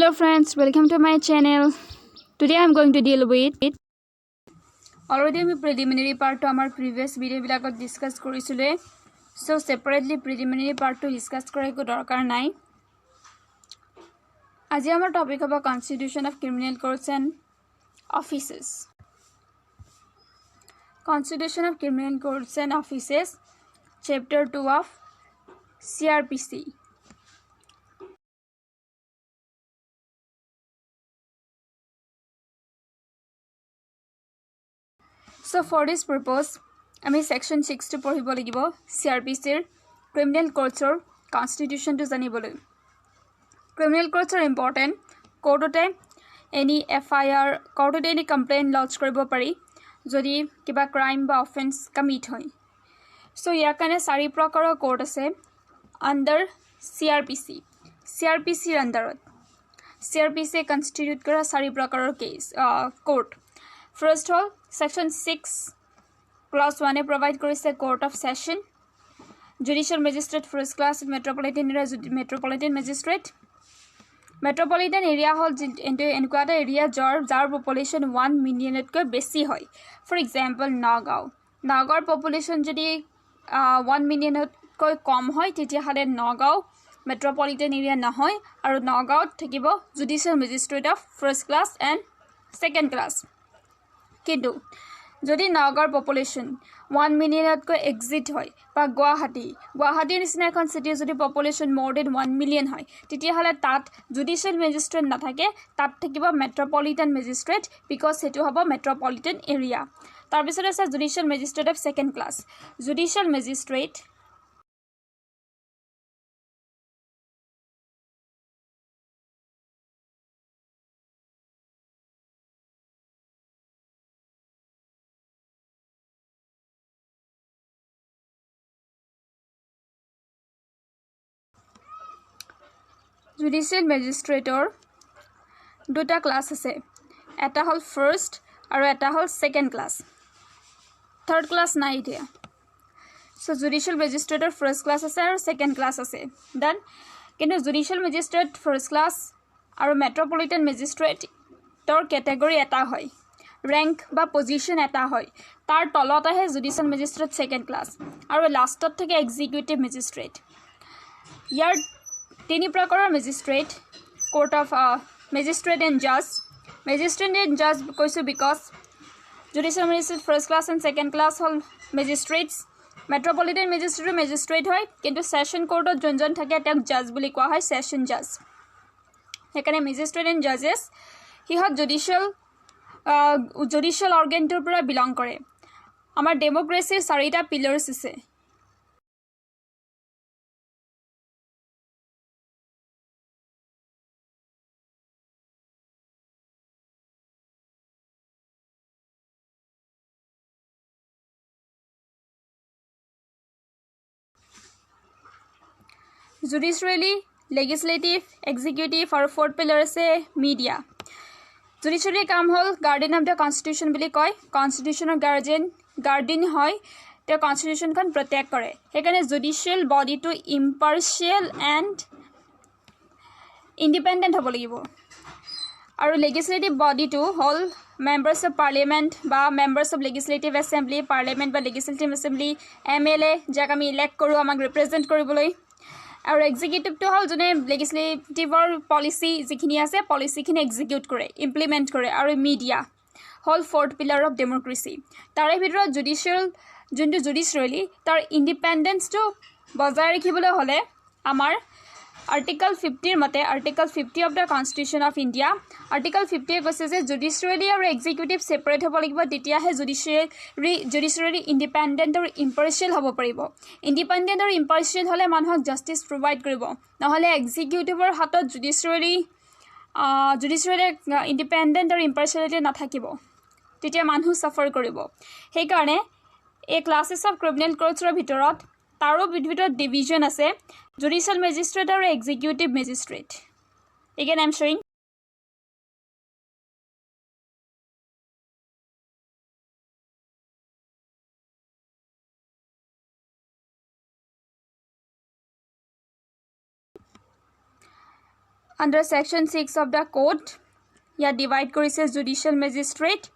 Hello friends, welcome to my channel. Today I am going to deal with already we preliminary part to our previous video bilagot discuss korisule. So separately preliminary part to discuss kore ko dorkar nai. Aji amar topic about Constitution of Criminal Courts and Offices. Constitution of Criminal Courts and Offices, Chapter 2 of CRPC. So for this purpose, আমি section 6 to পঢ়িব লাগিব CRPC criminal courts or constitution to জানিবলৈ criminal courts are important কোৰ্টতে any FIR কোৰ্টতে any complaint lodge কৰিব পাৰি যদি কিবা crime বা offense commit হয় so ইয়াৰ কাৰণে চাৰি প্ৰকাৰৰ কোৰ্ট আছে under CRPC ৰ আন্ডাৰত CRPC constitute কৰা চাৰি প্ৰকাৰৰ case court first all section 6 clause 1 provide korise court of session judicial magistrate first class metropolitan area hall into enquire area jar population 1 million ko besi hoy for example nagaur population jodi 1 million ko kom hoy titia hale nagaur metropolitan area na hoy aru nagaur thakibo judicial magistrate of first class and second class কিন্তু যদি নগৰ population 1 মিলিয়নত কো exit হয় বা গুৱাহাটী নিচিনা এখন সিটি যদি population more than 1 million হয় তেতিয়া হলে তাত জুডিশিয়াল ম্যাজিস্ট্ৰেট নাথাকে তাত থাকিব মেট্ৰোপলিটন ম্যাজিস্ট্ৰেট বিকজ হেতু হ'ব মেট্ৰোপলিটন এৰিয়া তাৰ পিছত আছে judicial magistrate of second class judicial magistrate Judicial Magistrator দুটা ক্লাস আছে এটা হল ফাৰ্স্ট আৰু এটা হল সেকেন্ড ক্লাস থাৰ্ড ক্লাস নাই দিয়া সো জুডিশিয়াল ম্যাজিস্ট্ৰেটৰ ফাৰ্স্ট ক্লাস আছে আৰু সেকেন্ড ক্লাস আছে দেন কিন্তু জুডিশিয়াল ম্যাজিস্ট্ৰেট ফাৰ্স্ট ক্লাস আৰু মেট্ৰোপলিটন ম্যাজিস্ট্ৰেট তৰ ক্যাটাগৰী এটা হয় rank বা পজিশন এটা হয় তাৰ তলত আহে জুডিশিয়াল ম্যাজিস্ট্ৰেট সেকেন্ড ক্লাস আৰু লাষ্টত থাকে এক্সিকিউটিভ ম্যাজিস্ট্ৰেট ইয়াৰ তিনি প্ৰকাৰৰ magistrate court of magistrate and judge কৈছো because judicial magistrate first class and second class hall magistrates metropolitan magistrate হয় কিন্তু session courtত জনজন থাকে তাক judge বুলি কোৱা হয় session judge এখানে magistrate and judges হিহত judicial organ টোৰ পৰা belong কৰে আমাৰ ডেমোক্ৰেসিৰ চাৰিটা পিলাৰ্স আছে Judiciary, legislative, executive और fourth pillar से media. Judiciary काम हल guardian of the constitution बिली कोई constitution और guardian होय ते constitution कन protect करे. हेकने judicial body to impartial and independent हो बोली वो. और legislative body to whole members of parliament বা members of legislative assembly parliament বা legislative assembly MLA যাক আমি elect কৰো আমাক represent কৰিবলৈ আৰু এক্সিকিউটিভ তো হল জনে লেজিসলেটিভৰ পলিসি যিখিনি আছে পলিসিখিনি এক্সিকিউট কৰে ইমপ্লিমেন্ট কৰে আৰু মিডিয়া হল ফোৰ্থ পিলাৰ অফ ডেমোক্ৰেসি তাৰে ভিতৰত জুডিশিয়ালি তাৰ ইন্ডিপেন্ডেন্স তো বজাই ৰাখিবলৈ হলে আমাৰ আৰ্টিকল 50 ৰ মতে article 50 of the constitution of India article 50 এ কৈছে যে জুডিশিয়ালি আৰু এক্সিকিউটিভ সেপাৰেট হ'ব লাগিব তেতিয়াহে জুডিশিয়ালি ইন্ডিপেন্ডেন্ট আৰু ইম্পাৰ্শিয়াল হ'ব পাৰিব ইন্ডিপেন্ডেন্ট আৰু ইম্পাৰ্শিয়াল হলে মানুহক জাস্টিস প্ৰভাইড কৰিব নহলে এক্সিকিউটিভৰ হাতত জুডিশিয়ালি ইন্ডিপেন্ডেন্ট আৰু ইম্পাৰ্শিয়ালিটি নাথাকিব তেতিয়া মানুহ সাফাৰ কৰিব সেই কাৰণে এই ক্লাसेस অফ ক্ৰিমিনেল কোৰ্টছৰ ভিতৰত তাৰো ভিতৰত ডিভিজন আছে জুডিশিয়াল ম্যাজিস্ট্ৰেট আৰু executive magistrate again I'm showing under section 6 of the code ya divide korise judicial magistrate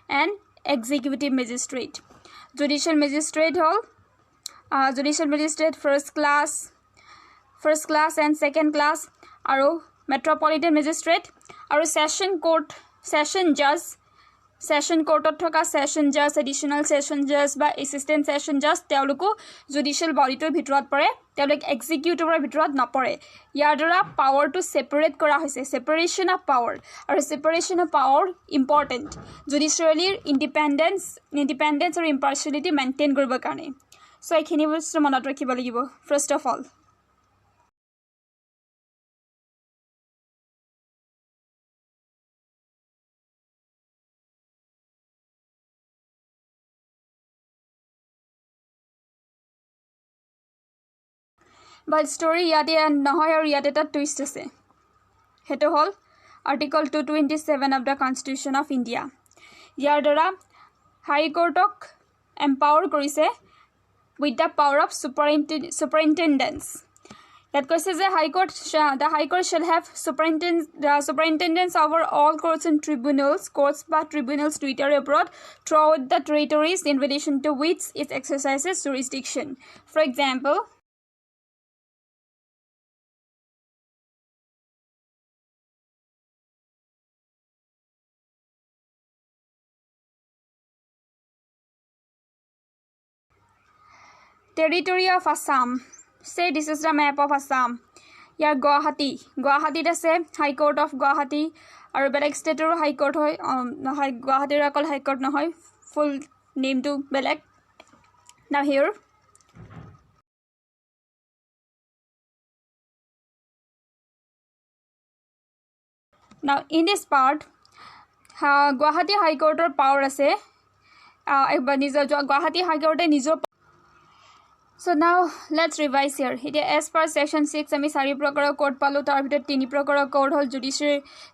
and executive magistrate. Judicial magistrate hol judicial magistrate first class and second class aru metropolitan magistrate aru session court session court thoka session judge additional session judge ba assistant session judge teoluko judicial body tor bhitorot pore teoluk executive or bhitorot na pore yar dora power to separate kora hoise separation of power or separation of power important judicially independence or impartiality maintain koribo karone so ekhini bostu monot rakhibo lagibo first of all But story yate nohoy aru yate ta twist ase heto hol article 227 of the constitution of India yar dora high court ok empower korise with the power of superintendence that koise je the high court shall have superintendence over all courts and tribunals territory abroad throughout the territories in relation to which it exercises jurisdiction. For example, territory of Assam. Say this is the map of Assam. Here Guwahati ase High Court of Guwahati aru beleg state or High Court hoy Guwahati rakol High Court no hoy full name to beleg. Now here in this part Guwahati High Court or power ase Guwahati High Court e nijo. So now let's revise here. As per section 6 ami 4 prokar code palo tar bhitor 3 prokar code hol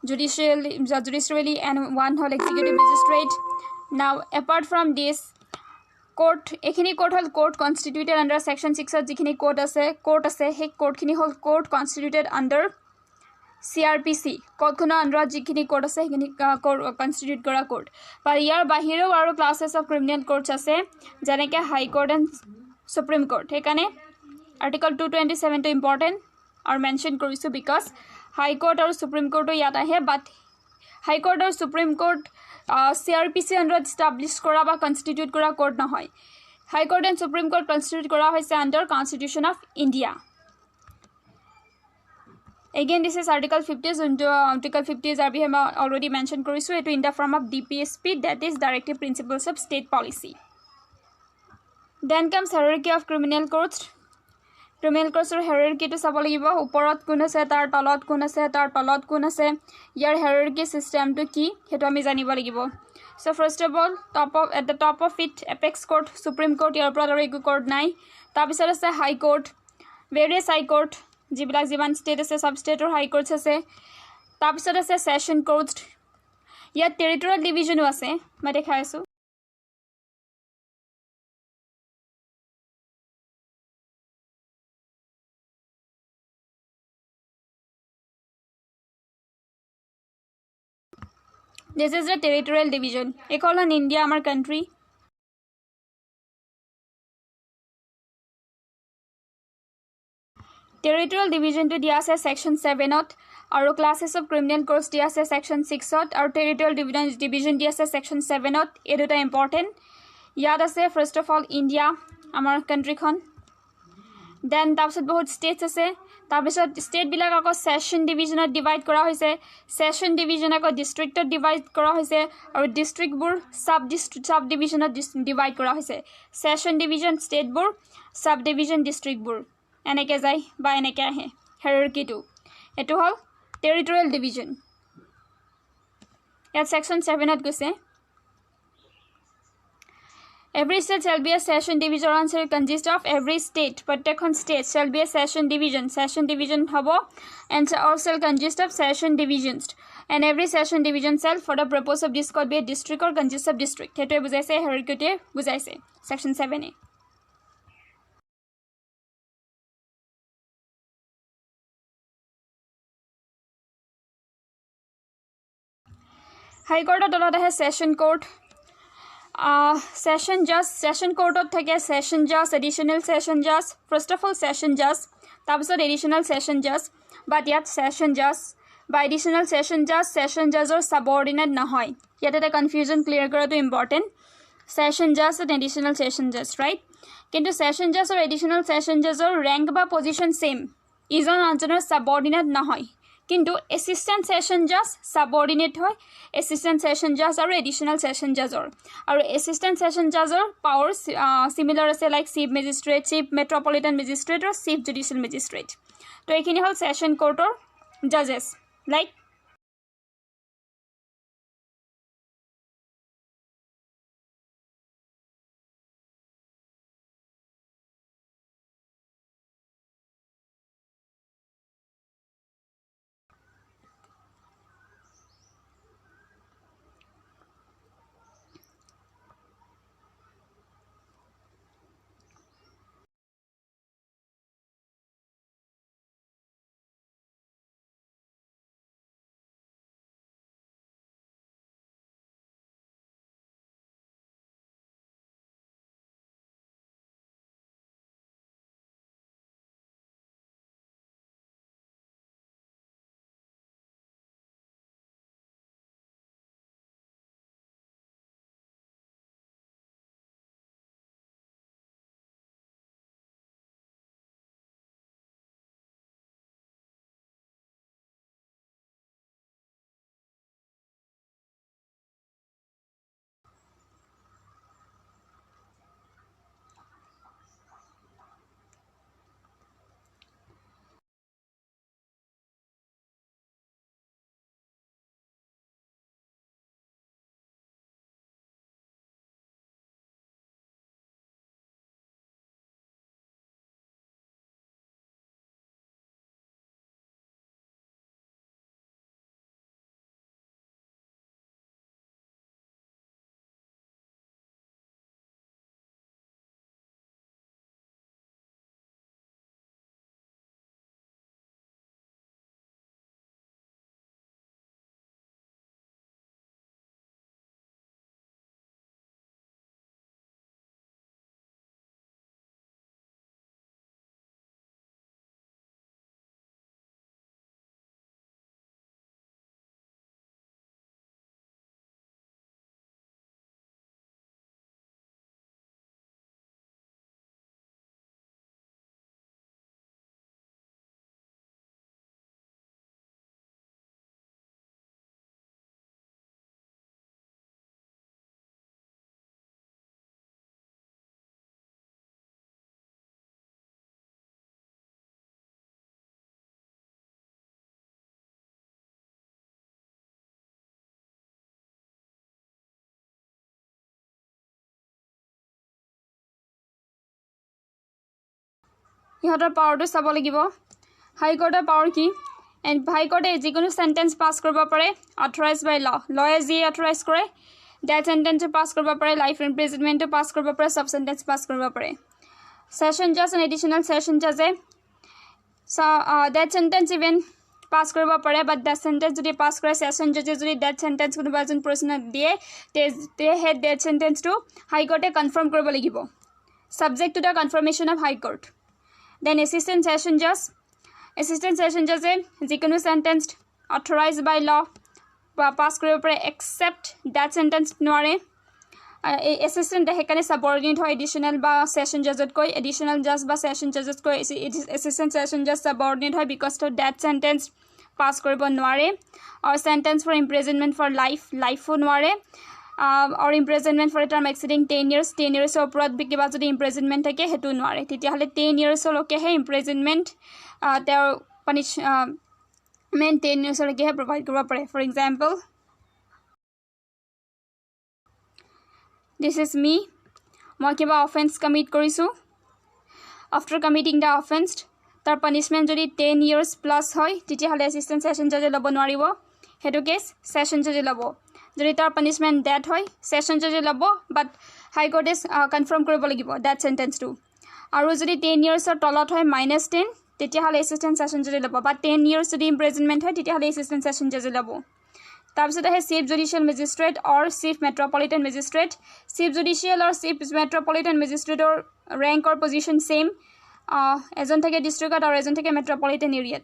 judicially and one hol executive magistrate. Now apart from this court ekhini court hol court constituted under section 6 or jikhini court ase he court khini hol court constituted under CRPC court khona under jikhini court ase ekhini constitute kora court but yar bahiro aru classes of criminal courts ase janeke high court and Supreme Court. Hekane article 227 to important or mention korisu because High Court or Supreme Court to yata hai but High Court or Supreme Court CRPC under established kora ba constitute kora court na hoy. High Court and Supreme Court constitute kora hoise under Constitution of India. Again this is article 50 into article 50 is we have already mentioned korisu etu in the form of DPSP that is Directive Principles of State Policy. Then comes hierarchy of criminal courts. Criminal courts or hierarchy to sabo lagibo uporot kun ase tar talot kun ase yar hierarchy system to ki hetu ami janibo lagibo. So first of all at the top of it apex court Supreme Court yar upor aru eku court nai tar pisor ase High Court various High Court jibilak jiban state ase sub state or high courts ase tar pisor ase session court ya territorial division ase ma dekhai asu. This is the territorial division. Ek hol on India, our country. Territorial division to dia ase section 7 ot aru classes of criminal courts dia ase section 6 ot aru territorial division dia ase section 7 ot e duta important yad ase first of all India our country khon then tabsot bahut states ase tabisot state bilak ako session division divide kora hoise session division ako district divide kora hoise aru district bur sub division divide kora hoise session division state bur sub division district bur eneke jai ba eneke ahe hierarchy to etu hol territorial division at section 7 at goise every state shall be a session division and shall consist of every state protected state shall be a session division hobo and all shall consist of session divisions and every session division shall for the purpose of this court be a district or consist of district hetu bujaise hierarchy bujaise section 7a হাইকোৰ্টৰ তলত আহে session court session কোৰ্টত থাকে session জাজ additional session জাজ first of all session জাজ তাৰপিছত additional session জাজ বাট ইয়াত session জাজ বা এডিশ্যনেল ছেশ্যন জাজৰ ছাবঅৰ্ডিনেট নহয় ইয়াত এটা কনফিউজন ক্লিয়াৰ কৰাটো ইম্পৰ্টেণ্ট ছেশ্যন জাজ এণ্ড এডিশ্যনেল ছেশ্যন জাজ ৰাইট কিন্তু ছেশ্যন জাজ আৰু এডিশ্যনেল ছেশ্যন জাজৰ ৰেংক বা পজিশ্যন ছেইম ইজন আনজনৰ ছাবঅৰ্ডিনেট নহয় কিন্তু এছিষ্টেণ্ট ছেশ্যন জাজ ছাবঅৰ্ডিনেট হয় এছিষ্টেণ্ট ছেশ্যন জাজ আৰু এডিশ্যনেল ছেশ্যন জাজৰ আৰু এছিষ্টেণ্ট ছেশ্যন জাজৰ পাৱাৰ চিমিলাৰ আছে like chief magistrate chief metropolitan magistrate আৰু চিফ জুডিচিয়েল মেজিষ্ট্ৰেট তো এইখিনি হ'ল ছেশ্যন কোৰ্টৰ জাজেছ লাইক ইহঁতৰ পাৱাৰটো চাব লাগিব হাইকোৰ্টৰ পাৱাৰ কি এণ্ড হাইকোৰ্টে যিকোনো চেণ্টেন্স পাছ কৰিব পাৰে অথৰাইজ বাই লয়ে যি অথৰাইজ কৰে ডেথ চেণ্টেন্সটো পাছ কৰিব পাৰে লাইফ ইমপ্ৰিজনমেণ্টটো পাছ কৰিব পাৰে চাব চেণ্টেন্স পাছ কৰিব পাৰে ছেশ্যন জাজ এণ্ড এডিশ্যনেল ছেশ্যন জাজে ডেথ চেণ্টেন্স ইভেন পাছ কৰিব পাৰে বাট ডেথ চেণ্টেন্স যদি পাছ কৰে ছেশ্যন জাজে যদি ডেথ চেণ্টেন্স কোনোবা এজন পাৰ্চনক দিয়ে তে সেই ডেথ চেণ্টেন্সটো হাইকোৰ্টে কনফাৰ্ম কৰিব লাগিব subject to the confirmation of high court then assistant session জাজে যিকোনো sentence authorise by law pass কৰিব পাৰে এক্সেপ্ট ডেথ চেণ্টেন্স নোৱাৰে এছিষ্টেণ্ট সেইকাৰণে ছাবঅৰ্ডিনেট হয় এডিশ্যনেল বা ছেশ্যন জাজতকৈ এডিশ্যনেল জাজ বা ছেশ্যন জাজতকৈ এছিষ্টেণ্ট ছেশ্যন জাজ ছাবঅৰ্ডিনেট হয় because of death sentence pass কৰিব নোৱাৰে আৰু চেণ্টেন্স ফৰ ইমপ্ৰিজনমেণ্ট ফৰ লাইফো নোৱাৰে আৰু imprisonment for a term exceeding 10 yearsৰ ওপৰত কিবা যদি ইমপ্ৰিজনমেণ্ট থাকে সেইটো নোৱাৰে তেতিয়াহ'লে 10 yearsলৈকেহে ইমপ্ৰিজনমেণ্ট তেওঁৰ পানিছমেণ্ট 10 yearsলৈকেহে প্ৰভাইড কৰিব পাৰে ফৰ এক্সাম্পল দিছ ইজ মি মই কিবা অফেন্স কমিট কৰিছোঁ আফটাৰ কমিটিং দ্য অফেন্স তাৰ পানিছমেণ্ট যদি 10 years প্লাছ হয় তেতিয়াহ'লে এছিষ্টেণ্ট ছেশ্যন জাজে ল'ব নোৱাৰিব সেইটো কেছ ছেশ্যন জাজে ল'ব যদি তাৰ পানিছমেণ্ট ডেথ হয় ছেশ্যন জাজে ল'ব বাট হাইকোৰ্টে কনফাৰ্ম কৰিব লাগিব ডেথ চেণ্টেন্সটো আৰু যদি 10 yearsৰ তলত হয় -10 তেতিয়াহ'লে এছিষ্টেণ্ট ছেশ্যন জাজে ল'ব বাট 10 years যদি ইমপ্ৰিজনমেণ্ট হয় তেতিয়াহ'লে এছিষ্টেণ্ট ছেশ্যন জাজে ল'ব তাৰপিছত আহে চিফ জুডিচিয়েল মেজিষ্ট্ৰেট অৰ chief metropolitan magistrate chief judicial অৰ চিফ মেট্ৰপলিটন মেজিষ্ট্ৰেটৰ ৰেংক অৰ পজিশ্যন সেম এজন থাকে ডিষ্ট্ৰিক্টত আৰু এজন থাকে মেট্ৰপলিটন এৰিয়াত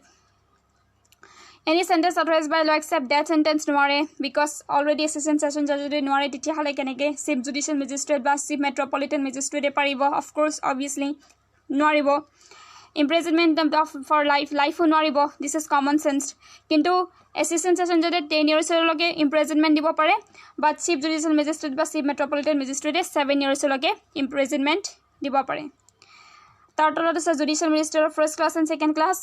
Any sentence authorized by law except that sentence নোৱাৰে because already assistant session judge যদি নোৱাৰে তেতিয়াহ'লে কেনেকৈ chief judicial magistrate বা chief metropolitan magistrate পাৰিব of course obviously নোৱাৰিব imprisonment for life নোৱাৰিব this is common sense কিন্তু assistant session judge 10 years লৈকে imprisonment দিব পাৰে but chief judicial magistrate বা chief metropolitan magistrate 7 years লৈকে imprisonment দিব পাৰে তাৰ তলত আছে জুডিচিয়েল মেজিষ্ট্ৰেটৰ first class and second class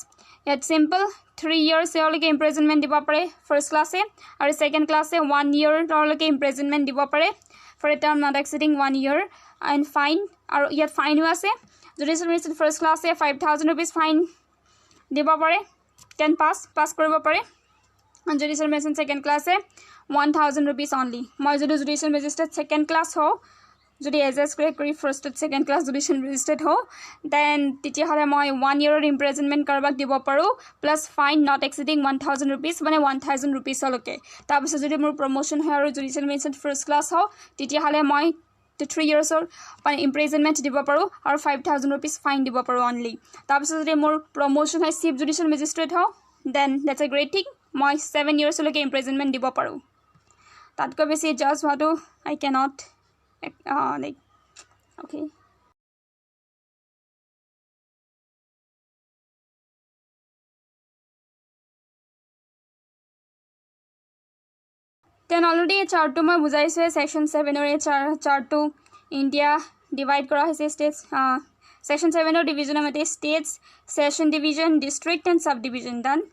ইয়াত চিম্পল 3 years এওঁলৈকে ইম্প্ৰিজনমেণ্ট দিব পাৰে ফাৰ্ষ্ট ক্লাছে আৰু ছেকেণ্ড ক্লাছে 1 yearলৈকে ইম্প্ৰিজনমেণ্ট দিব পাৰে for a term not exceeding 1 year and fine আৰু ইয়াত ফাইনো আছে জুডিচিয়েল মেজিষ্ট্ৰেট ফাৰ্ষ্ট ক্লাছে 5,000 rupees ফাইন দিব পাৰে 10 পাছ কৰিব পাৰে জুডিচিয়েল মেজিষ্ট্ৰেট ছেকেণ্ড ক্লাছে 1,000 rupees অনলি মই যদি জুডিচিয়েল মেজিষ্ট্ৰেট ছেকেণ্ড ক্লাছ হওঁ যদি এজেছ কৰি first second class judicial magistrate হওঁ দেন তেতিয়াহ'লে মই 1 year ইম্প্ৰিজনমেণ্ট কাৰোবাক দিব পাৰোঁ plus fine not exceeding 1,000 rupees মানে 1,000 rupeesলৈকে তাৰপিছত যদি মোৰ প্ৰমোশ্যন হয় আৰু জুডিচিয়েল মেজিষ্ট্ৰেট ফাৰ্ষ্ট ক্লাছ হওঁ তেতিয়াহ'লে মই 3 yearsৰ ইম্প্ৰিজনমেণ্ট দিব পাৰোঁ আৰু 5,000 rupees ফাইন দিব পাৰোঁ অনলি তাৰপিছত যদি মোৰ প্ৰমোশ্যন হয় চিফ জুডিচিয়েল মেজিষ্ট্ৰেট হওঁ then that's a great thing মই 7 yearsলৈকে ইম্প্ৰিজনমেণ্ট দিব পাৰোঁ তাতকৈ বেছি জাজ হোৱাটো আই cannot like okay then already a chart to মই বুজাইছে section 7 or a chart to India divide কৰা হৈছে states section 7 or division মতে states session division district and subdivision done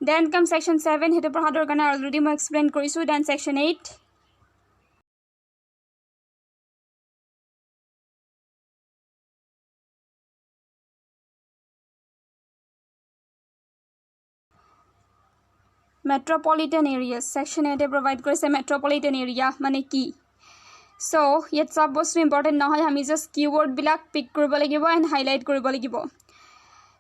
then come section 7 হেতু পঢ়াৰ কাৰণে already মই explain কৰিছো then section 8 metropolitan areas section 8 provide কৰিছে metropolitan area মানে কি so yet সব বস্তু ইম্পৰ্টেন্ট নহয় আমি জাস্ট কিৱৰ্ড বিলাক পিক কৰিব লাগিব এন্ড হাইলাইট কৰিব লাগিব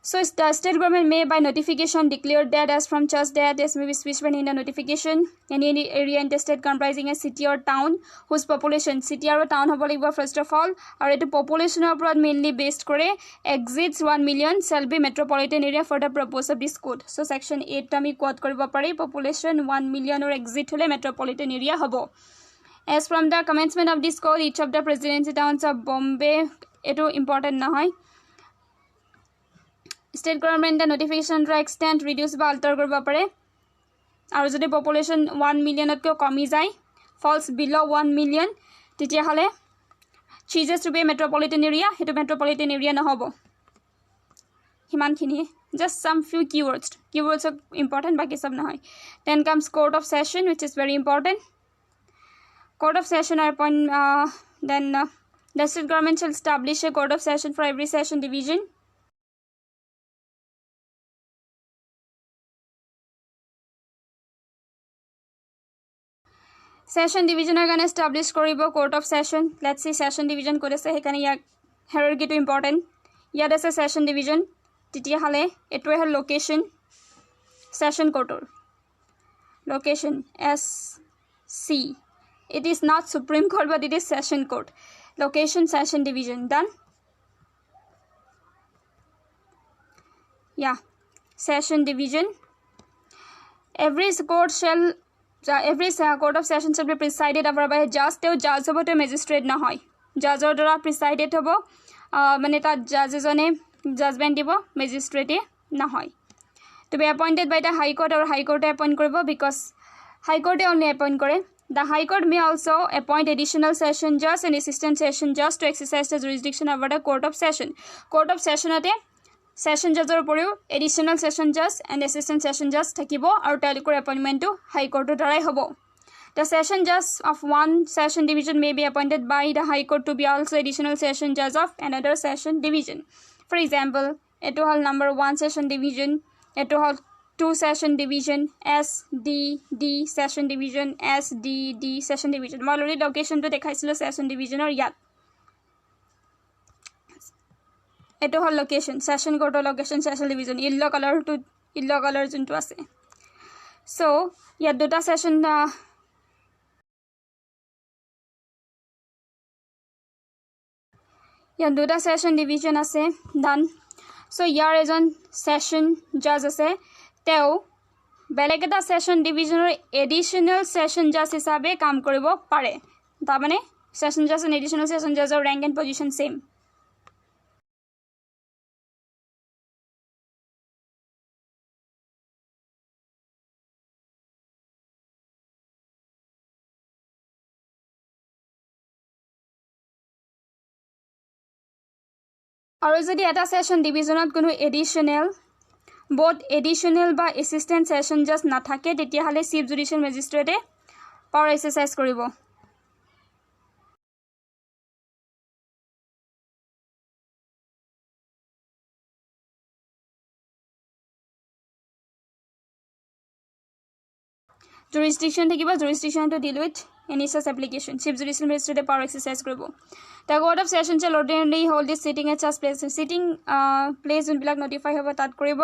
so the state government may by notification declare that as from just that as may be specified in the notification any area in the state comprising a city or town whose population city or town হ'ব লাগিব first of all আৰু এটো population ৰ ওপৰত mainly based কৰে exceeds 1 million shall be metropolitan area for the purpose of this code so section 8 আমি code কৰিব পাৰি population 1 million or exceed হলে metropolitan area হ'ব as from the commencement of this code each of the presidency towns of Bombay এটো important নহয় state government the notification to extent reduce বা alter কৰিব পাৰে আৰু যদি population 1 million তকৈ কমি যায় falls below 1 million তেতিয়াহলে chooses to be a metropolitan area হেতু metropolitan area নহব হিমানখিনি just some few keywords are important বাকি সব নহয় then comes court of session which is very important court of session are then the state government shall establish a court of session for every session division session division are going to establish koribo court of session let's see session division kore ase hekane yak hierarchy to important yad ase session division titia hale eto hal location session court location SC it is not supreme court but it is session court location session division done yeah session division every court shall every court of session shall be presided over by a judge te judge hobo to magistrate na hoy judge or dara presided hobo mane ta judge jone judgment dibo magistrate na hoy to be appointed by the high court or high court appoint koribo because high court only appoint kore the high court may also appoint additional session judge and assistant session judge to exercise the jurisdiction over the court of session ate session judge or poriu additional session judge and assistant session judge thakibo aru talikor appointment to high court darai hobo the session judge of one session division may be appointed by the high court to be also additional session judge of another session division for example eto hall number 1 session division eto hall 2 session division SDD session division SDD session division মই already location to দেখাইছিলো session division or yat eto hall location session court location session division yellow color juntu ase so ইয়াত দুটা session ইয়াত দুটা session division আছে done so ইয়াৰ এজন session জাজ আছে তেও বেলেগ এটা সেশন ডিভিজনৰ এডিশনাল সেশন জাজ হিচাপে কাম কৰিব পাৰে তাৰমানে সেশন জাজ এণ্ড এডিশনাল সেশন জাজৰ ৰেংক এণ্ড পজিশন সেম আৰু যদি এটা সেশন ডিভিজনত কোনো এডিশনাল বোথ এডিশনাল বা এসিস্টেন্ট সেশন জাজ নাথাকে তেতিয়াহ'লে চিফ জুডিশিয়েল মেজিষ্ট্ৰেটে পাৱাৰ এক্সাৰচাইজ কৰিব jurisdiction থাকিব jurisdiction to deal with any such application chief judicial magistrate power exercise কৰিব the court of session shall ordinarily hold this sitting at such place sitting place যোনবিলাক notify হ'ব তাত কৰিব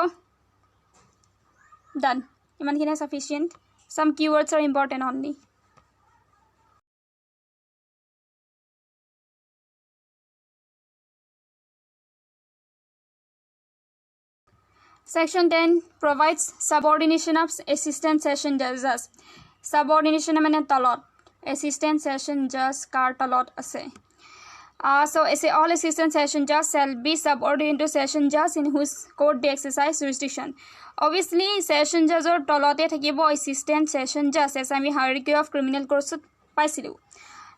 done ইমানখিনি sufficient some keywords are important only Section 10 provides subordination of assistant session judges. Subordination means talot. Assistant session judge car talot ase. So all assistant session judges shall be subordinate to session judge in whose court they exercise jurisdiction. Obviously, session judge or talote thakibo assistant session judge as ami hierarchy of criminal courts paisilu.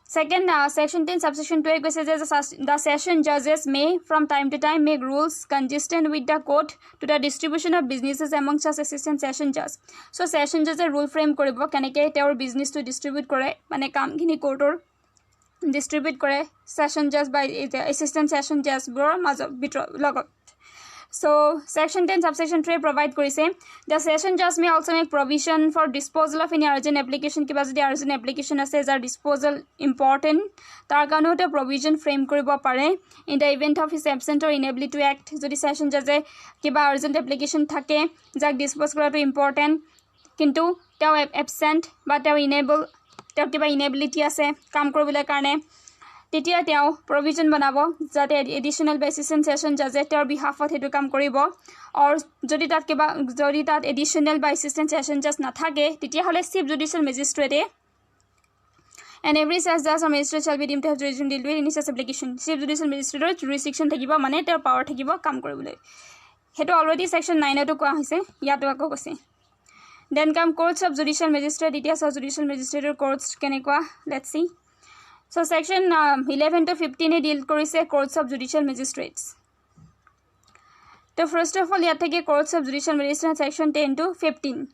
Second, section 10 subsection 2 says the session judges may from time to time make rules consistent with the court to the distribution of businesses among such assistant session judges. So session judge rule frame koribo keneke their business to distribute kore mane kam khini courtor distribute kore session judge by assistant session judge bor majo logot. So section 10 subsection 3 provide korise the session judge may also make provision for disposal of any urgent application kiba jodi urgent application ase jar disposal important tar kano ta provision frame koribo pare in the event of his absence or inability to act jodi session judge kiba urgent application thake jak dispose kora to important kintu tao absent ba tao enable tao kiba inability ase kam koribole karone তেতিয়া তেওঁ provision বনাব যাতে additional assistant session judge তেওঁৰ behalfত হেতু কাম কৰিব আৰু যদি তাত additional বা assistant session judge নাথাকে তেতিয়া হলে chief judicial magistrate and every such judge or magistrate shall be deemed to have jurisdiction deal with any such application chief judicial magistrate jurisdiction থাকিব মানে তেওঁৰ power থাকিব কাম কৰিবলৈ হেতু already section 9 তো কোৱা হৈছে ইয়াতো আকৌ কৈছে then come courts of judicial magistrate details of judicial magistrate courts কেনেকুৱা let's see So section 11 to 15 deal korise courts of judicial magistrates. So first of all yat theke courts of judicial magistrates section 10 to 15.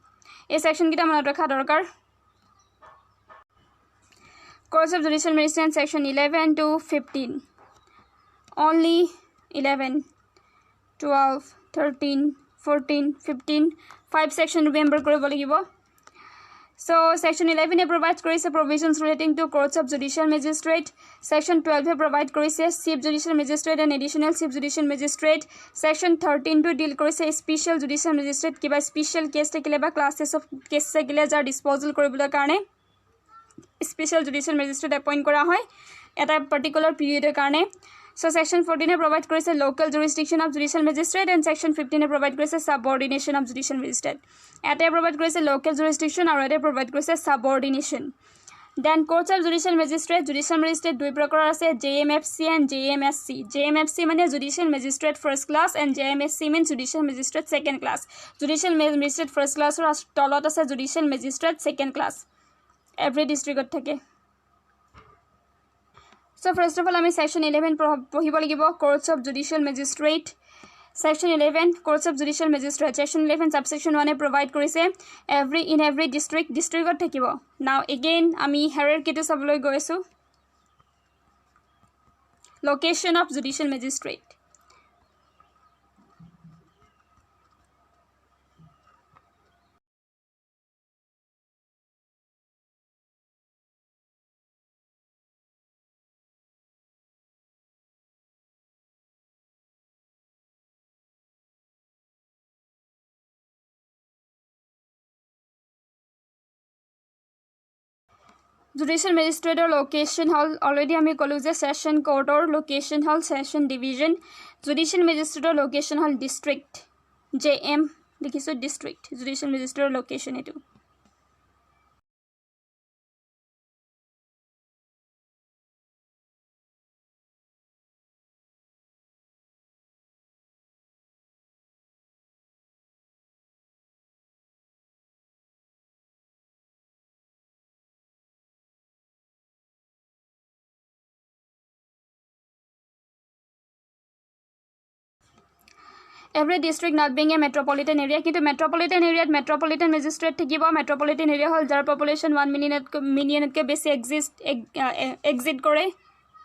Ei section kita monot rakha dorkar. Courts of judicial magistrates section 11 to 15. Only 11, 12, 13, 14, 15 5 section remember koribo lagibo. So section 11 provides provisions relating to courts of judicial magistrate. Section 12 provides chief judicial magistrate and additional chief judicial magistrate. Section 13 to deal special judicial magistrate kiba special case thakile ba classes of case thakile jar disposal koribole karone special judicial magistrate appoint kora hoy eta particular period er karone. So section 14 provide local jurisdiction of judicial magistrate and section 15 provide subordination of judicial magistrate. Ate provide local jurisdiction or ate provide subordination. Then courts of judicial magistrate dui prakar ase JMFC and JMSC. JMFC means judicial magistrate first class and JMSC means judicial magistrate second class. Judicial magistrate first class or tolot ase judicial magistrate second class. Every district thake. So first of all ami section 11 pohibo lagibo courts of judicial magistrate. Section 11 courts of judicial magistrate section 11 subsection 1 provide korise in every district thakibo. Now again ami hierarchy to saboloi goisu location of judicial magistrate. Judicial Magistrator location hall already আমি কলো যে session court or location hall session division Judicial Magistrator location hall district JM লিখিছো district Judicial Magistrator location এটো Every district not being a metropolitan area কিন্তু metropolitan area metropolitan magistrate থাকিব metropolitan area হল যাৰ population 1 million কে বেছি exit কৰে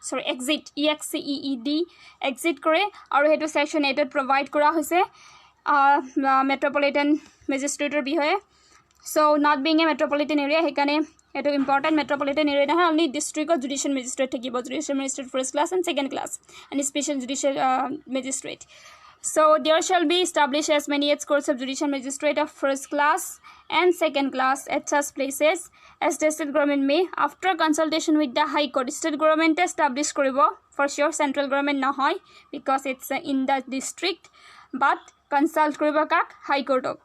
sorry exit exit কৰে আৰু হেতু section 8 ত provide কৰা হৈছে metropolitan magistrate বিষয়ে so not being a metropolitan area হেকানে এটো important metropolitan area নহয় only district of judicial magistrate থাকিব judicial magistrate first class and second class and special judicial magistrate So, there shall be established as many as courts of judicial magistrate of first class and second class at such places as the state government may, after consultation with the High Court. State government establish koribo for sure central government nahoy because it's in the district, but consult koribo kak High Court ok.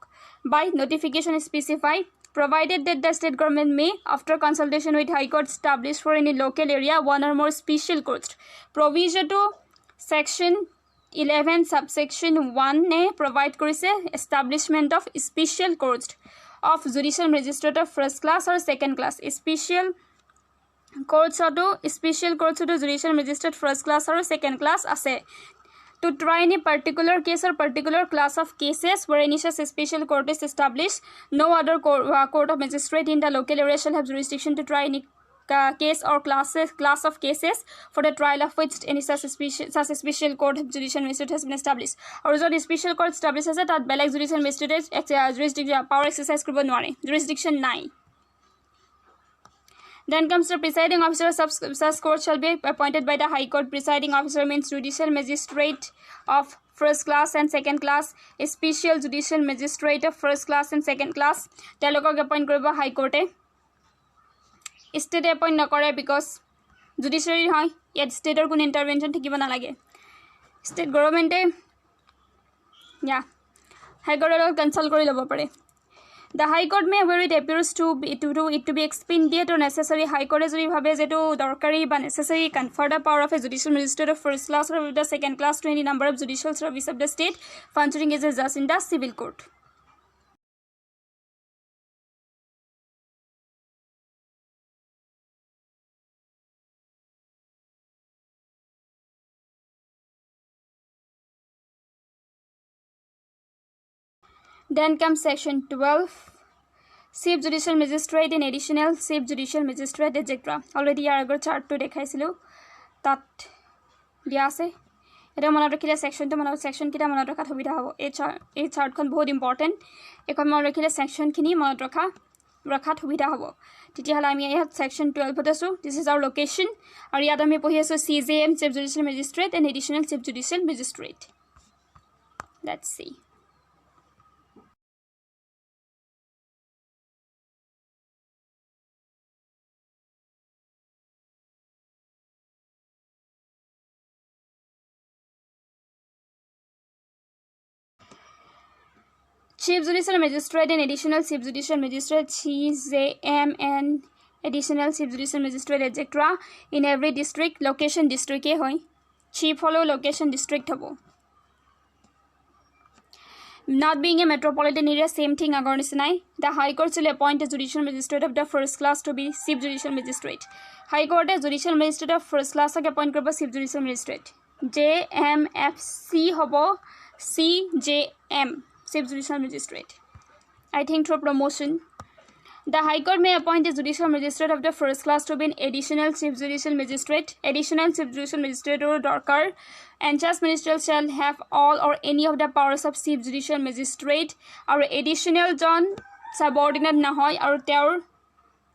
By notification specified, provided that the state government may, after consultation with High Court, establish for any local area one or more special courts. Provision to section 11 subsection 1 ne provide korise establishment of special courts of judicial magistrate of first class or second class special courts to judicial magistrate first class or second class ase to try any particular case or particular class of cases where any such special court is established no other court of magistrate in the local area shall have jurisdiction to try any case or class of cases for the trial of which any such special court of judicial magistrate has been established or the special court established as that beleg judicial magistrate jurisdiction power exercise koribo nware jurisdiction nai then comes the presiding officer of such court shall be appointed by the High Court. Presiding officer means judicial magistrate of first class and second class a special judicial magistrate of first class and second class telokok appoint koribo High Court state appoint nokore because judiciary hoy yet state or kun intervention থাকিব না লাগে state government High Court consult কৰি লব পাৰে the High Court may where it appears to be expedient or necessary High Court যদি ভাবে যেটো দৰকাৰী বা necessary confer the power of a judicial magistrate of first class or the second class to any number of judicial service of the state functioning as a judge in the civil court Then comes section 12 Chief Judicial Magistrate and additional Chief Judicial Magistrate etc. Already our agar chart to dekhaiছিলো tat dia ase eta mona rakhile section to mona section kita mona rakha thobida hobo ei chart kon bahut important ekon mona rakhile section khini mona rakha thobida hobo titi hala ami ei section 12 potasu this is our location aru yat ami pohi asu CJM Chief Judicial Magistrate and additional Chief Judicial Magistrate let's see Chief Judicial Magistrate and additional Chief Judicial Magistrate CJM and additional Chief Judicial Magistrate etc. in every district location district e hoy chief holo location district hobo not being a metropolitan area same thing agar nisinai the High Court shall appoint a judicial magistrate of the first class to be Chief Judicial Magistrate High Court a judicial magistrate of first class ak appoint koribo Chief Judicial Magistrate JMFC hobo CJM Chief Judicial Magistrate. I think through promotion. The High Court may appoint a judicial magistrate of the first class to be an additional Chief Judicial Magistrate. Additional Chief Judicial Magistrate or darker and just minister shall have all or any of the powers of Chief Judicial Magistrate or additional John subordinate nahoy or their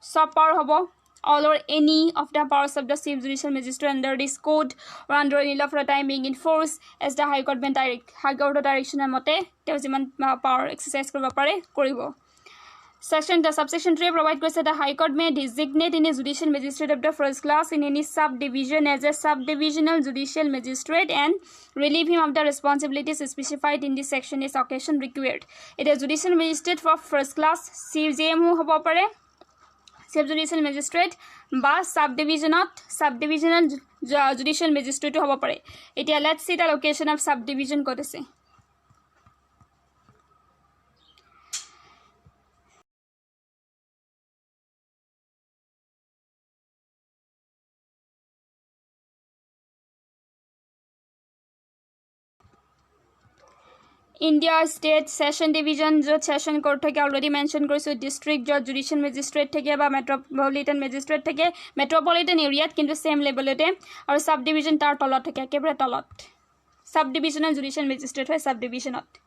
sub power hobo all or any of the powers of the Chief Judicial Magistrate under this code or under any law for a time being in force as the High Court High Court direction mote teo jiman power exercise koribo pare koribo Section the subsection 3 provide that the High Court may designate any judicial magistrate of the first class in any subdivision as a subdivisional judicial magistrate and relieve him of the responsibilities specified in this section as occasion required. It is judicial magistrate for first class CJM who hobo pare sub judicial magistrate ba subdivisional judicial magistrate hobo pare. Etia let's see the location of subdivision kot ase. India State Session Division jot session court theke already mentioned koisu district jot judicial magistrate theke ba metropolitan magistrate theke metropolitan area kintu same level ete aru subdivision tar tolot theke ekebare tolot subdivisional judicial magistrate hoy subdivisionot.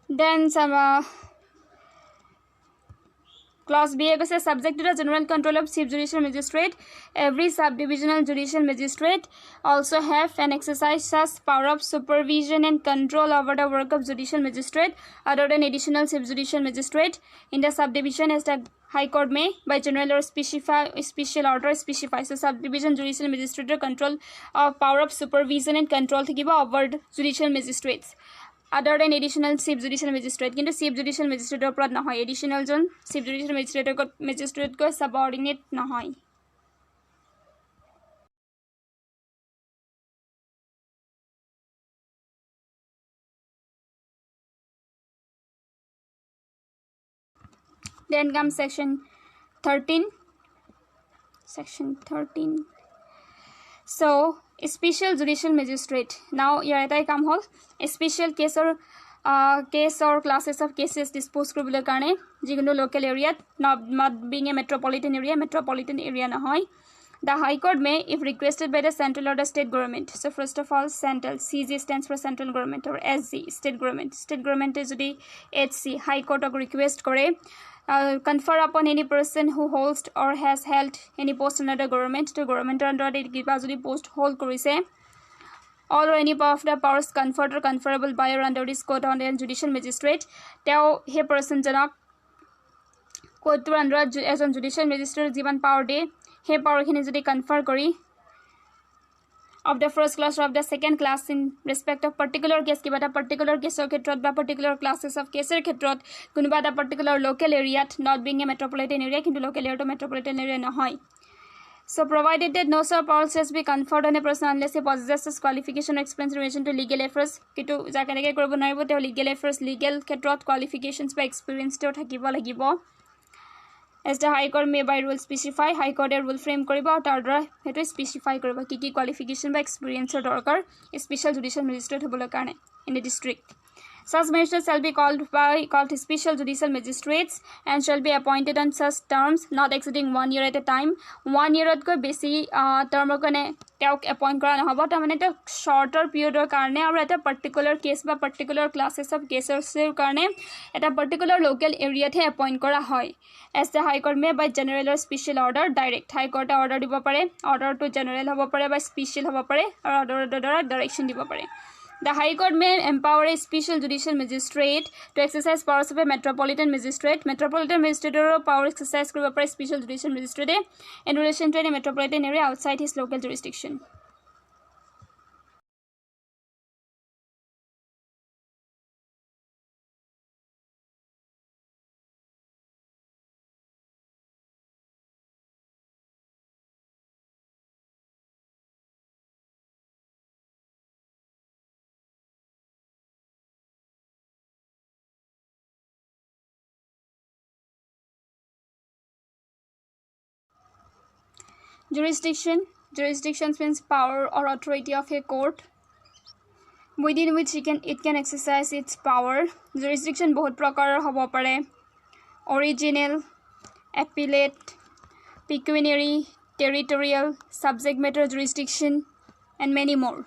Then some clause B is subject to the general control of chief judicial magistrate. Every subdivisional judicial magistrate also have and exercise such power of supervision and control over the work of judicial magistrate other than additional chief judicial magistrate in the subdivision as the High Court may by general or special order specify. So subdivision judicial magistrate control of power of supervision and control over judicial magistrates other than additional chief judicial magistrate. Kintu chief judicial magistrate oprot nahoy additional jon chief judicial magistrate ko subordinate nahoy. Then comes section 13. So special judicial magistrate. Now here etai kam hol special case or classes of cases dispose koribole karone jikono local area not being a metropolitan area nahoy. The High Court may, if requested by the central or the state government. So first of all, central CG stands for central government or SG state government. State government is the HC High Court of request kore confer upon any person who holds or has held any post under the government to government under the kiba jodi post hold korise all or any of the powers conferred or conferable by or under this court on the judicial magistrate teo he person janok court under as a judicial magistrate jiban power de he power khini jodi confer kori of the first class or of the second class in respect of particular case kiba ta particular case or khetrot ba particular classes of case er khetrot kunuba ta particular local area not being a metropolitan area kintu local area to metropolitan area na hoy. So provided that no such powers has be conferred on a person unless he possesses qualification or experience in relation to legal affairs kitu jakaneke koribo naribo te legal affairs legal khetrot qualifications by experience to thakibo lagibo. As the High Court may by rule specify, High Court rule frame koriba order hetu specify koriba ki qualification by experience or dorkar special judicial magistrate hobole karone in the district. Such magistrates shall be called special judicial magistrates and shall be appointed on such terms not exceeding 1 year at a time. 1 year at koi besi term kone teok appoint kora nahobo ta mane ta shorter period or karone aru eta particular case ba particular classes of cases er karone eta particular local area the appoint kora hoy. As the High Court may by general or special order direct High Court order dibo pare order to general hobo pare by special hobo pare or order direction dibo pare. The High Court may empower a special judicial magistrate to exercise powers of a metropolitan magistrate. Metropolitan magistrate or power exercise koribo pare special judicial magistrate in relation to any metropolitan area outside his local jurisdiction. Jurisdictions means power or authority of a court within which it can exercise its power. Jurisdiction bahut prakarar hobo pare original appellate pecuniary territorial subject matter jurisdiction and many more.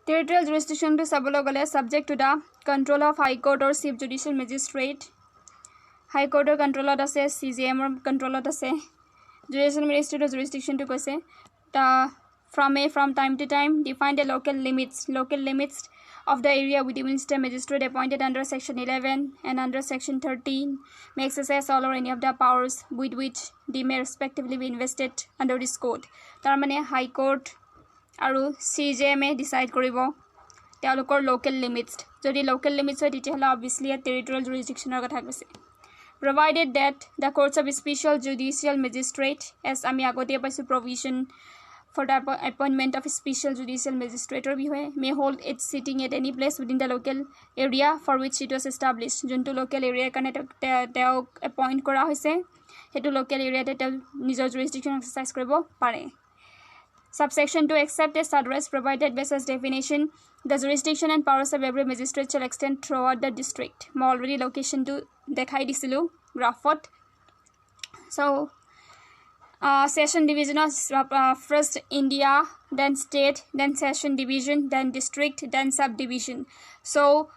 Territorial jurisdiction to sabologale subject to the control of High Court or Chief Judicial Magistrate. High Court or control of the CJM or control of the Judicial Magistrate or jurisdiction to kose the from time to time define the local limits of the area with the Minister Magistrate appointed under Section 11 and under Section 13 may exercise all or any of the powers with which they may respectively be invested under this code. Tarmane High Court aru CJM decide koribo teolokor local limits. Jodi local limits hoy titihole obviously a territorial jurisdiction or kotha kose. Provided that the courts of special judicial magistrate, as ami agote paisu provision for the appointment of a special judicial magistrate may hold its sitting at any place within the local area for which it was established. Junto local area kane teo appoint kora hoise hetu local area te nijor jurisdiction exercise koribo pare. Subsection 2 except as address provided basis definition, the jurisdiction and powers of every magistrate shall extend throughout the district. Mo already location to dekhai disilu graphot. So session division of first India, then state, then session division, then district, then subdivision. So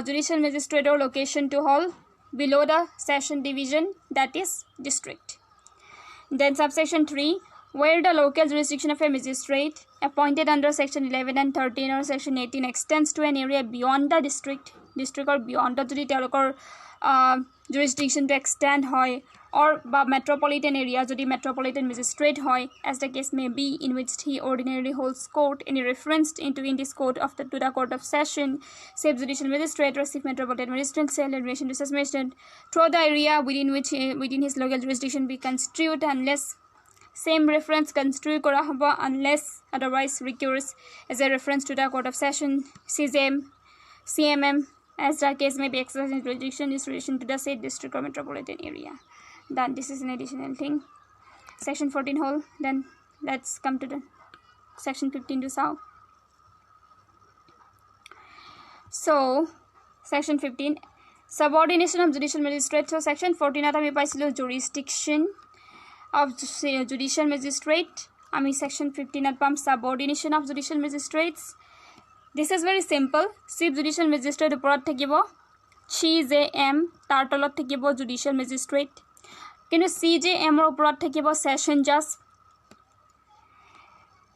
judicial magistrate or location to hall below the session division, that is district. Then subsection 3, where the local jurisdiction of a magistrate appointed under Section 11 and 13 or Section 18 extends to an area beyond the district or beyond the jurisdiction to extend hoy, or metropolitan area jodi metropolitan magistrate hoy, as the case may be, in which he ordinarily holds court, any reference into in this court of to the court of session, save judicial magistrate or chief metropolitan magistrate shall in relation to such magistrate throughout the area within which within his local jurisdiction be construed, unless same reference construed kora hobo, unless otherwise recurs as a reference to the court of session, CMM, as the case may be exercised in jurisdiction is relation to the said district or metropolitan area. Then this is an additional thing. Section 14 whole. Then let's come to the Section 15 to south. So Section 15, subordination of judicial magistrate. So Section 14 at ami paisilu jurisdiction of judicial magistrate. Ami Section 15 at pam subordination of judicial magistrates. This is very simple. Chief judicial magistrate oporat thakibo, CJM tar tolat thakibo judicial magistrate. Kintu CJM or oporat thakibo session judge.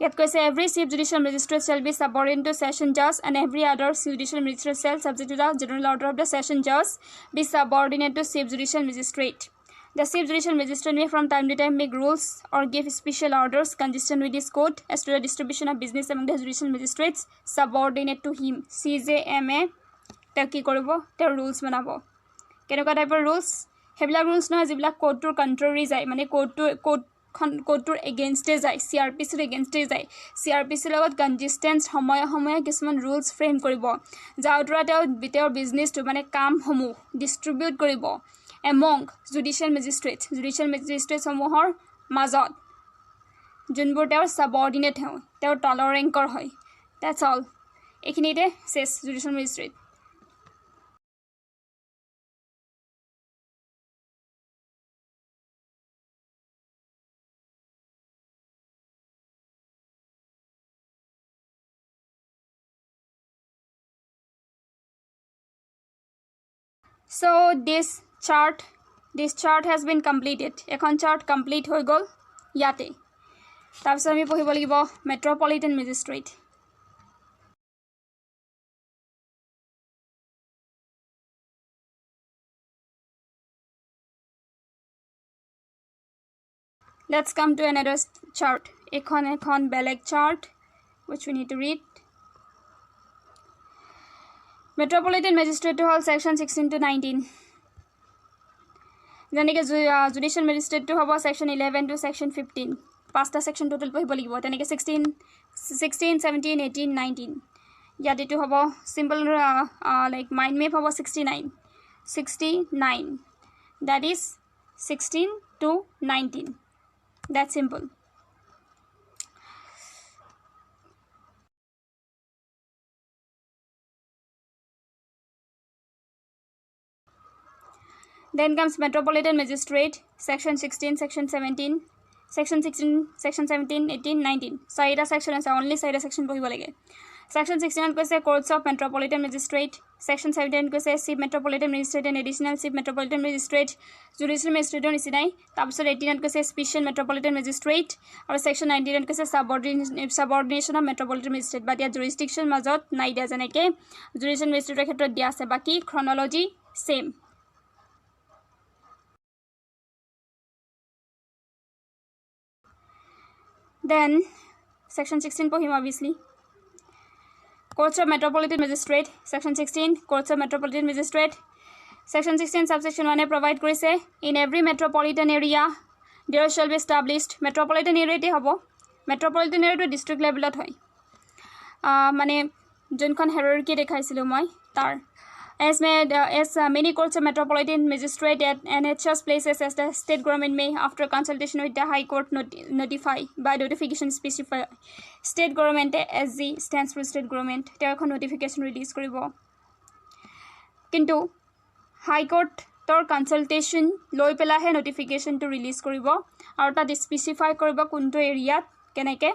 Yet koise every chief judicial magistrate shall be subordinate to session judge, and every other judicial magistrate shall, subject to the general order of the session judge, be subordinate to chief judicial magistrate. The chief judicial magistrate may from time to time make rules or give special orders consistent with this code as to the distribution of business among the judicial magistrates subordinate to him. CJMA teo ki koribo teo rules banabo. Keneকুৱা type rules? Hebila rules no jibila code to contrary jai, mane code to against jai, CRPC against jai. CRPC logot consistent homoya kisman rules frame koribo. Jaudra teo business to mane kam homu distribute koribo among judicial magistrates samuhor mazot junbur teo subordinate hoy teo taller ranker hoy. That's all. Ekhinite says judicial magistrate. So this chart has been completed. Ekhon chart complete hoi gol yate. Tarpis ami pohibo lagibo metropolitan magistrate. Let's come to another chart. Ekhon beleg chart which we need to read. Metropolitan magistrate to hall section 16 to 19. Then judicial magistrate to have section 11 to section 15. Pasta section total pohibo lagibo. Then 16, 17, 18, 19. Yate to have simple like mind map have 69. That is 16 to 19. That's simple. Then comes metropolitan magistrate, section 16, section 17, section 16, section 17, 18, 19. Saida section is only Saida section pohibo lage. Section 69 কৈছে courts of metropolitan magistrate. Section 17 কৈছে chief metropolitan magistrate and additional chief metropolitan magistrate judicial magistrate নিচিনাই তাৰপিছত 18 কৈছে special metropolitan magistrate আৰু section 19 কৈছে subordination of metropolitan magistrate but ইয়াত jurisdiction মাজত নাই দিয়া যেনেকে judicial magistrate ক্ষেত্ৰত দিয়া আছে বাকি chronology same then section 16 পঢ়িম obviously Courts of Metropolitan Magistrate, Section 16, Courts of Metropolitan Magistrate. Section 16, Subsection 1 provide krise in every metropolitan area, there shall be established metropolitan area hobo. Metropolitan area to district level hoy. Mane jonkhon hierarchy dekhaisilu moi tar. As many courts of metropolitan magistrate at NHS places as the state government may, after consultation with the High Court, notify by notification specify. State government SG stands for state government. There notification release koribo. Kintu High Court tor consultation loi pelahe notification to release koribo. Aru ta specify koribo kunto area keneke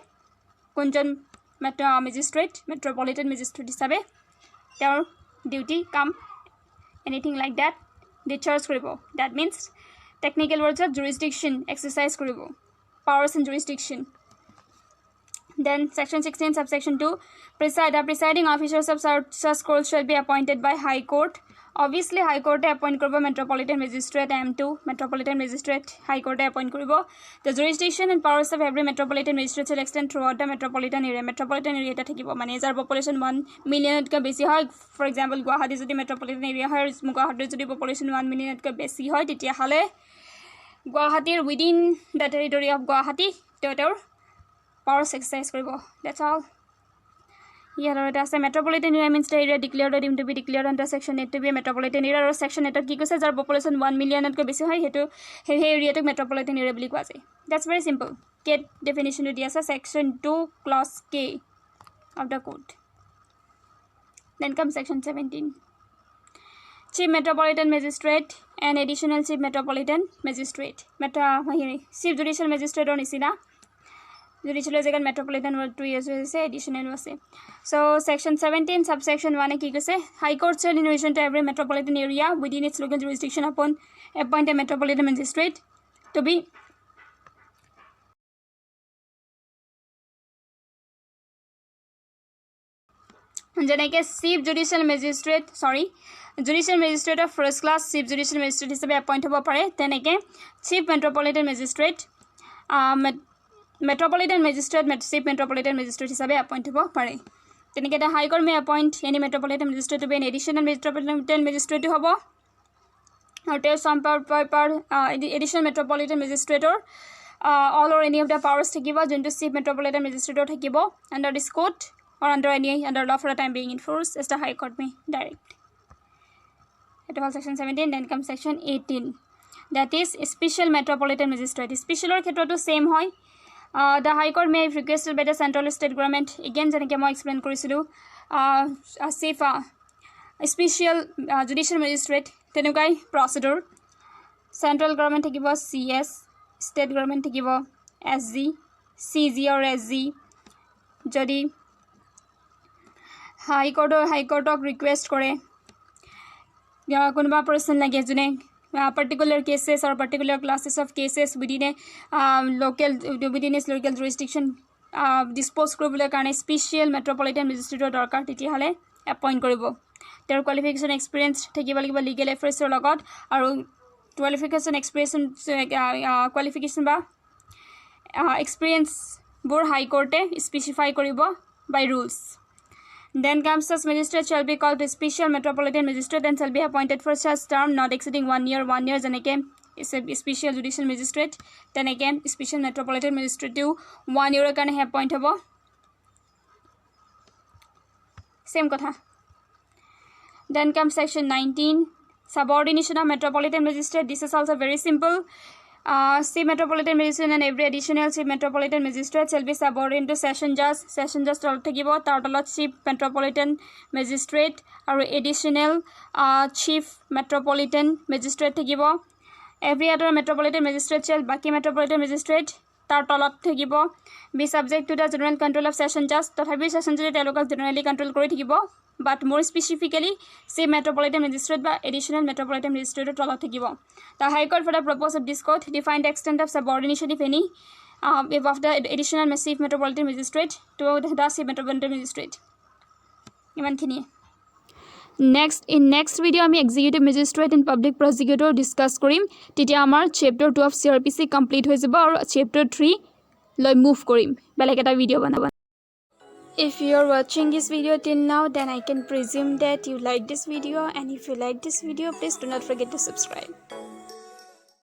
kunjon magistrate metropolitan magistrate hisabe their duty come anything like that discharge koribo. That means technical words of jurisdiction exercise koribo powers and jurisdiction. Then section 16 subsection 2 the presiding officers of such courts shall be appointed by High Court. Obviously High Court appoint koribo metropolitan magistrate M2 metropolitan magistrate High Court appoint koribo. The jurisdiction and powers of every metropolitan magistrate shall extend throughout the metropolitan area. Metropolitan area ta thakibo mane jar population 1 million ka besi hoy. For example Guwahati jodi metropolitan area hoy Guwahati jodi population 1 million ka besi hoy titia hale Guwahati within the territory of Guwahati total powers exercise koribo. That's all. Here it metropolitan area means the area declared or deemed to be declared under section 8 to be a metropolitan area or section 8 ki koise jar population 1 million ko besi hoy hetu he area to metropolitan area boli koa jay. That's very simple. Get definition to dia section 2 clause K of the code. Then comes section 17. Chief metropolitan magistrate and additional chief metropolitan magistrate. Chief judicial magistrate or nisina judicial second metropolitan word 2 years say additional was say. So section 17 subsection 1 ki say High Court shall in relation to every metropolitan area within its local jurisdiction upon appoint a metropolitan magistrate to be যেনেকে chief judicial magistrate judicial magistrate of first class chief judicial magistrate হিসাবে appoint হ'ব পাৰে তেনেকে chief metropolitan magistrate metropolitan magistrate chief metropolitan magistrate হিসাবে appoint হ'ব পাৰে তেনেকে the High Court may appoint any metropolitan magistrate to be an additional metropolitan magistrate হ'ব আৰু তেওঁ some power additional metropolitan magistrate or all or any of the powers থাকিব যোনটো chief metropolitan magistrate থাকিব under this code or under law for the time being enforced as the High Court may direct. It was section 17. Then comes section 18. That is special metropolitan magistrate. Special or khetroto same hoy. The High Court may, if requested by the central state government, again janike moi explain korisilu safe special judicial magistrate tenukai procedure central government thakibo CS state government thakibo SG CG or SG jodi High Court of request kore konoba person lage june particular cases or particular classes of cases within a within its local jurisdiction dispose koribole karone special metropolitan magistrate dorkar titi hale appoint koribo their qualification experience thakiba lagibo legal affairs or logot aru qualification qualification ba experience bor High Court specify koribo by rules. Then comes such magistrate shall be called a special metropolitan magistrate and shall be appointed for such term not exceeding 1 year. 1 year then again is a special judicial magistrate. Then again special metropolitan magistrate to 1 year can appoint hobo. Same kotha. Then comes section 19 subordination of metropolitan magistrate. This is also very simple. Chief metropolitan magistrate and every additional chief metropolitan magistrate shall be subordinate to session judge thakibo tar tolot chief metropolitan magistrate aru additional chief metropolitan magistrate thakibo every other metropolitan magistrate shall baki metropolitan magistrate তাৰ তলত থাকিব B subject to the general control of session জাজ তথাপি session জাজে তেওঁলোকক generally control কৰি থাকিব বাট মোৰ স্পেচিফিক্যালি সি মেট্ৰোপলিটন magistrate বা এডিশনাল মেট্ৰোপলিটন মেজিষ্ট্ৰেটৰ তলত থাকিব the high court for the purpose of this court define the extent of subordination if any of the additional massive metropolitan magistrate to the same metropolitan magistrate ইমানখিনিয়ে next in next video আমি executive magistrate and public prosecutor discuss কৰিম তেতিয়া আমাৰ chapter 2 of CRPC complete হৈ যাব আৰু chapter 3 লৈ move কৰিম বেলেগ এটা ভিডিও বনাব If you are watching this video till now then I can presume that you like this video and if you like this video please do not forget to subscribe